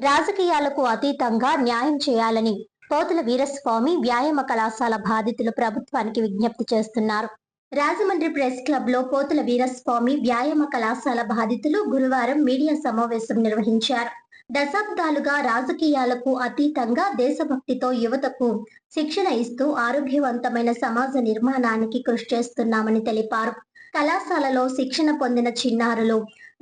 రాజకీయాలకు అతీతంగా న్యాయం చేయాలని పోతుల వీరస్వామి వ్యాయామ కళాశాల బాధితులు ప్రభుత్వానికి విజ్ఞప్తి చేస్తున్నారు. రాజమండ్రి ప్రెస్ క్లబ్ లో పోతుల వీరస్వామి వ్యాయామ కళాశాల బాధితులు గురువారం మీడియా సమావేశం నిర్వహించారు. దశాబ్దాలుగా రాజకీయాలకు అతీతంగా దేశభక్తితో యువతకు శిక్షణ ఇస్తూ ఆరోగ్యవంతమైన సమాజ నిర్మాణానికి కృషి చేస్తున్నామని తెలిపారు. కళాశాలలో శిక్షణ పొందిన చిన్నారులు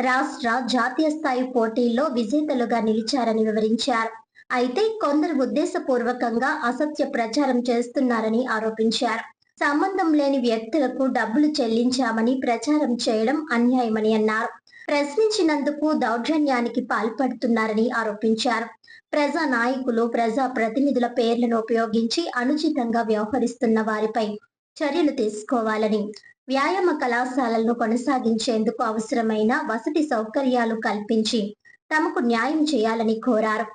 రాష్ట్ర, జాతీయ స్థాయి పోటీల్లో విజేతలుగా నిలిచారని వివరించారు. అయితే కొందరు ఉద్దేశపూర్వకంగా అసత్య ప్రచారం చేస్తున్నారని ఆరోపించారు. సంబంధం లేని వ్యక్తులకు డబ్బులు చెల్లించామని ప్రచారం చేయడం అన్యాయమని అన్నారు. ప్రశ్నించినందుకు దౌర్జన్యానికి పాల్పడుతున్నారని ఆరోపించారు. ప్రజా నాయకులు, ప్రజా ప్రతినిధుల పేర్లను ఉపయోగించి అనుచితంగా వ్యవహరిస్తున్న వారిపై చర్యలు తీసుకోవాలని, వ్యాయామ కళాశాలలను కొనసాగించేందుకు అవసరమైన వసతి సౌకర్యాలు కల్పించి తమకు న్యాయం చేయాలని కోరారు.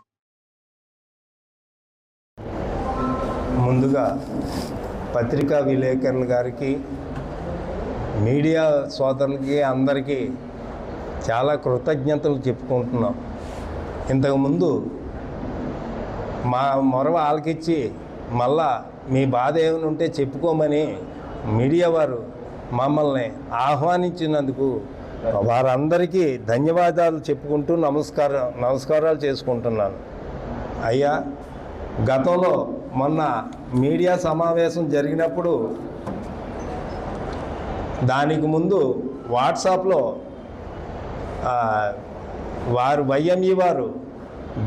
ముందుగా పత్రికా విలేకరుల గారికి, మీడియా సోదరులకి అందరికీ చాలా కృతజ్ఞతలు చెప్పుకుంటున్నాం. ఇంతకుముందు మా మొరవ ఆలకిచ్చి మళ్ళా మీ బాధ ఏమైనా ఉంటే చెప్పుకోమని మీడియా వారు మమ్మల్ని ఆహ్వానించినందుకు వారందరికీ ధన్యవాదాలు చెప్పుకుంటూ నమస్కారాలు చేసుకుంటున్నాను. అయ్యా, గతంలో మొన్న మీడియా సమావేశం జరిగినప్పుడు దానికి ముందు వాట్సాప్లో వైఎంఈ వారు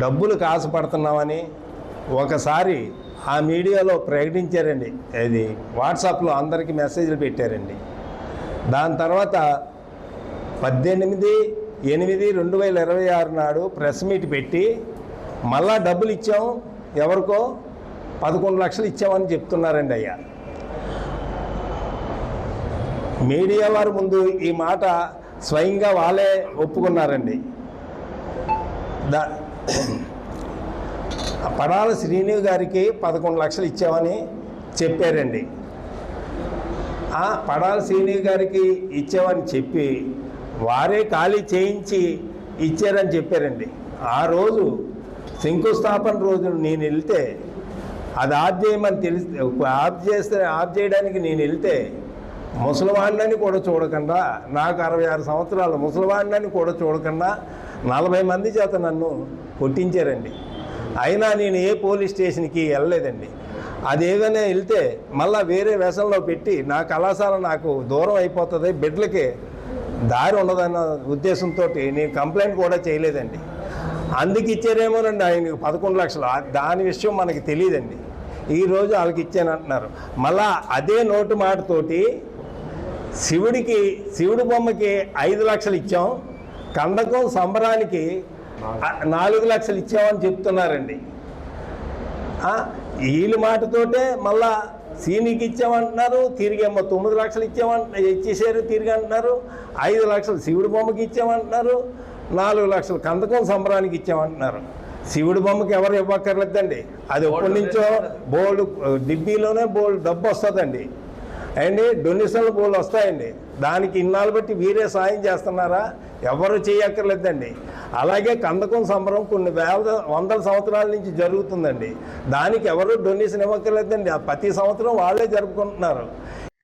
డబ్బులు కాసుపడుతున్నామని ఒకసారి ఆ మీడియాలో ప్రకటించారండి. అది వాట్సాప్లో అందరికీ మెసేజ్లు పెట్టారండి. దాని తర్వాత 18/8/2026 నాడు ప్రెస్ మీట్ పెట్టి మళ్ళా డబ్బులు ఇచ్చాం, ఎవరికో 11 లక్షలు ఇచ్చామని చెప్తున్నారండి. అయ్యా, మీడియా వారు ముందు ఈ మాట స్వయంగా వాళ్ళే ఒప్పుకున్నారండి. పడాల శ్రీను గారికి 11 లక్షలు ఇచ్చామని చెప్పారండి. పడాల శ్రీను గారికి ఇచ్చామని చెప్పి వారే ఖాళీ చేయించి ఇచ్చారని చెప్పారండి. ఆ రోజు శంకుస్థాపన రోజు నేను వెళ్తే అది ఆఫ్ చేయమని ఆఫ్ చేయడానికి నేను వెళ్తే ముసలివాడిని కూడా చూడకుండా, నాకు 66 సంవత్సరాలు, ముసలివాడిని కూడా చూడకుండా 40 మంది చేత నన్ను కొట్టించారండి. అయినా నేను ఏ పోలీస్ స్టేషన్కి వెళ్ళలేదండి. అదేదైనా వెళ్తే మళ్ళీ వేరే వేషంలో పెట్టి నా కళాశాల నాకు దూరం అయిపోతుంది, బిడ్డలకి దారి ఉండదన్న ఉద్దేశంతో నేను కంప్లైంట్ కూడా చేయలేదండి. అందుకు ఇచ్చారేమోనండి ఆయనకు 11 లక్షలు. దాని విషయం మనకి తెలియదండి. ఈరోజు వాళ్ళకి ఇచ్చానంటున్నారు. మళ్ళా అదే నోటు మాటతోటి శివుడి బొమ్మకి 5 లక్షలు ఇచ్చాం, కందకం సంబరానికి 4 లక్షలు ఇచ్చామని చెప్తున్నారండి. వీళ్ళ మాటతోటే మళ్ళా సీనికి ఇచ్చామంటున్నారు, తిరిగి 9 లక్షలు ఇచ్చేసారు తిరిగి అంటున్నారు. 5 లక్షలు శివుడి బొమ్మకి ఇచ్చామంటున్నారు, 4 లక్షలు కందకం సంబరానికి ఇచ్చామంటున్నారు. శివుడి బొమ్మకి ఎవరు ఇవ్వక్కర్లేదండి. అది ఎప్పటి నుంచో బోల్డ్ డిబ్బీలోనే బోల్డ్ డబ్బు వస్తుందండి అండి, డొనేషన్లు బోల్డ్ వస్తాయండి. దానికి ఇన్నాళ్ళు బట్టి వీరే సాయం చేస్తున్నారా? ఎవరు చేయక్కర్లేదండి. అలాగే కందకం సంబరం కొన్ని వందల సంవత్సరాల నుంచి జరుగుతుందండి. దానికి ఎవరు డొనేషన్ ఇవ్వక్కర్లేదండి. ప్రతి సంవత్సరం వాళ్ళే జరుపుకుంటున్నారు.